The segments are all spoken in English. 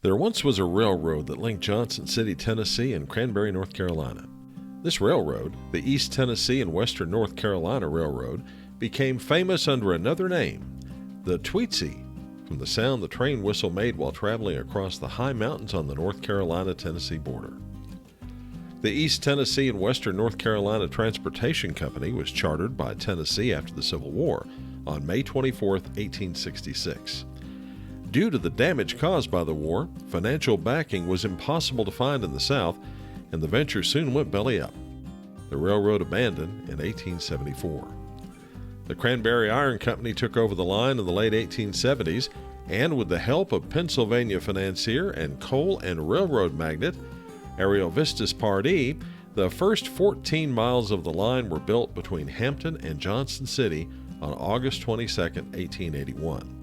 There once was a railroad that linked Johnson City, Tennessee and Cranberry, North Carolina. This railroad, the East Tennessee and Western North Carolina Railroad, became famous under another name, the Tweetsie, from the sound the train whistle made while traveling across the high mountains on the North Carolina-Tennessee border. The East Tennessee and Western North Carolina Transportation Company was chartered by Tennessee after the Civil War on May 24, 1866. Due to the damage caused by the war, financial backing was impossible to find in the South, and the venture soon went belly up. The railroad abandoned in 1874. The Cranberry Iron Company took over the line in the late 1870s, and with the help of Pennsylvania financier and coal and railroad magnate Ariovistus Pardee, the first 14 miles of the line were built between Hampton and Johnson City on August 22, 1881.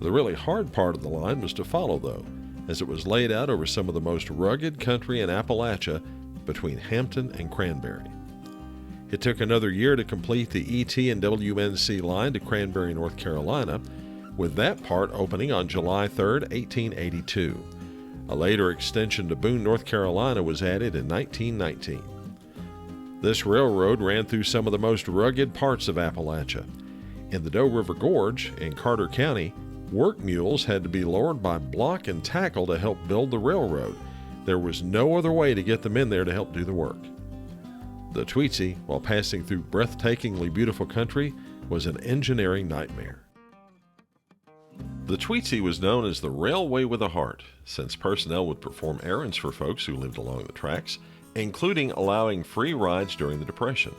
The really hard part of the line was to follow, though, as it was laid out over some of the most rugged country in Appalachia between Hampton and Cranberry. It took another year to complete the ET and WNC line to Cranberry, North Carolina, with that part opening on July 3, 1882. A later extension to Boone, North Carolina was added in 1919. This railroad ran through some of the most rugged parts of Appalachia. In the Doe River Gorge in Carter County, work mules had to be lowered by block and tackle to help build the railroad. There was no other way to get them in there to help do the work. The Tweetsie, while passing through breathtakingly beautiful country, was an engineering nightmare. The Tweetsie was known as the Railway with a Heart, since personnel would perform errands for folks who lived along the tracks, including allowing free rides during the Depression.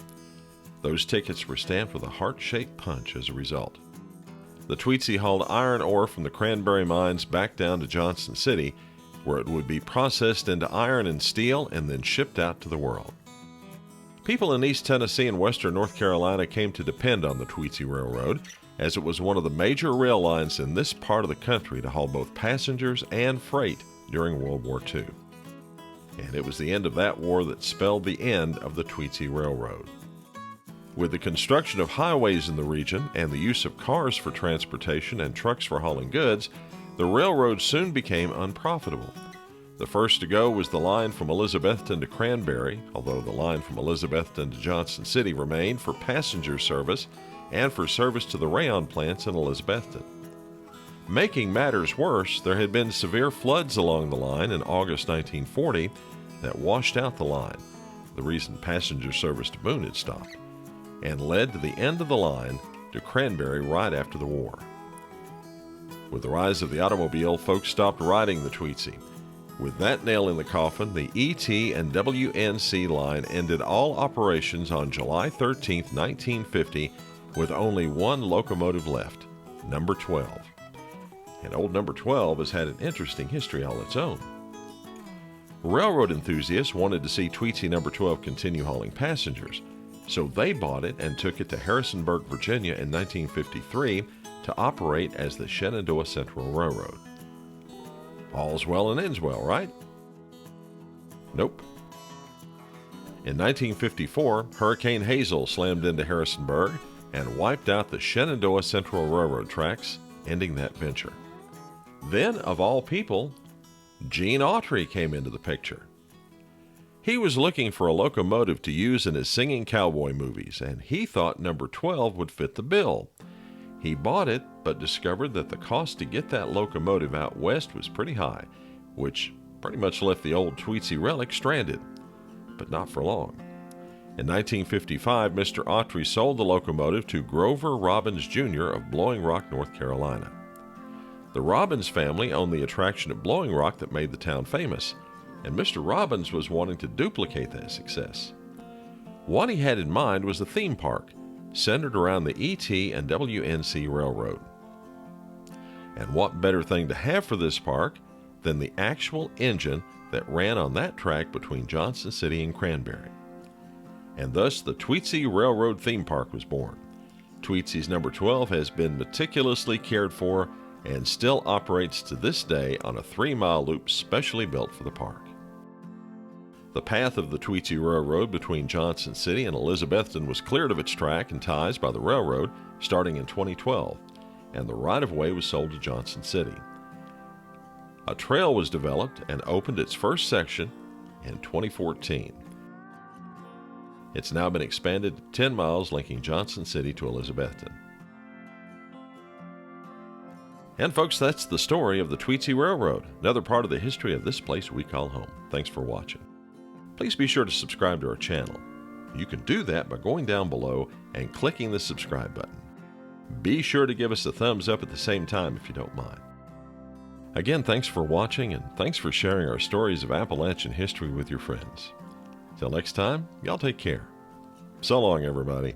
Those tickets were stamped with a heart-shaped punch as a result. The Tweetsie hauled iron ore from the Cranberry mines back down to Johnson City, where it would be processed into iron and steel and then shipped out to the world. People in East Tennessee and Western North Carolina came to depend on the Tweetsie Railroad, as it was one of the major rail lines in this part of the country to haul both passengers and freight during World War II. And it was the end of that war that spelled the end of the Tweetsie Railroad. With the construction of highways in the region and the use of cars for transportation and trucks for hauling goods, the railroad soon became unprofitable. The first to go was the line from Elizabethton to Cranberry, although the line from Elizabethton to Johnson City remained for passenger service and for service to the rayon plants in Elizabethton. Making matters worse, there had been severe floods along the line in August 1940 that washed out the line, the reason passenger service to Boone had stopped, and led to the end of the line to Cranberry right after the war. With the rise of the automobile, folks stopped riding the Tweetsie. With that nail in the coffin, the ET and WNC line ended all operations on July 13, 1950, with only one locomotive left, number 12. And old number 12 has had an interesting history all its own. Railroad enthusiasts wanted to see Tweetsie number 12 continue hauling passengers, so they bought it and took it to Harrisonburg, Virginia in 1953 to operate as the Shenandoah Central Railroad. All's well and ends well, right? Nope. In 1954, Hurricane Hazel slammed into Harrisonburg and wiped out the Shenandoah Central Railroad tracks, ending that venture. Then, of all people, Gene Autry came into the picture. He was looking for a locomotive to use in his singing cowboy movies, and he thought number 12 would fit the bill. He bought it, but discovered that the cost to get that locomotive out west was pretty high, which pretty much left the old Tweetsie relic stranded, but not for long. In 1955, Mr. Autry sold the locomotive to Grover Robbins Jr. of Blowing Rock, North Carolina. The Robbins family owned the attraction at Blowing Rock that made the town famous, and Mr. Robbins was wanting to duplicate that success. What he had in mind was a theme park centered around the ET and WNC Railroad. And what better thing to have for this park than the actual engine that ran on that track between Johnson City and Cranberry. And thus the Tweetsie Railroad theme park was born. Tweetsie's number 12 has been meticulously cared for and still operates to this day on a 3-mile loop specially built for the park. The path of the Tweetsie Railroad between Johnson City and Elizabethton was cleared of its track and ties by the railroad starting in 2012, and the right-of-way was sold to Johnson City. A trail was developed and opened its first section in 2014. It's now been expanded to 10 miles linking Johnson City to Elizabethton. And folks, that's the story of the Tweetsie Railroad, another part of the history of this place we call home. Thanks for watching. Please be sure to subscribe to our channel. You can do that by going down below and clicking the subscribe button. Be sure to give us a thumbs up at the same time if you don't mind. Again, thanks for watching, and thanks for sharing our stories of Appalachian history with your friends. Till next time, y'all take care. So long, everybody.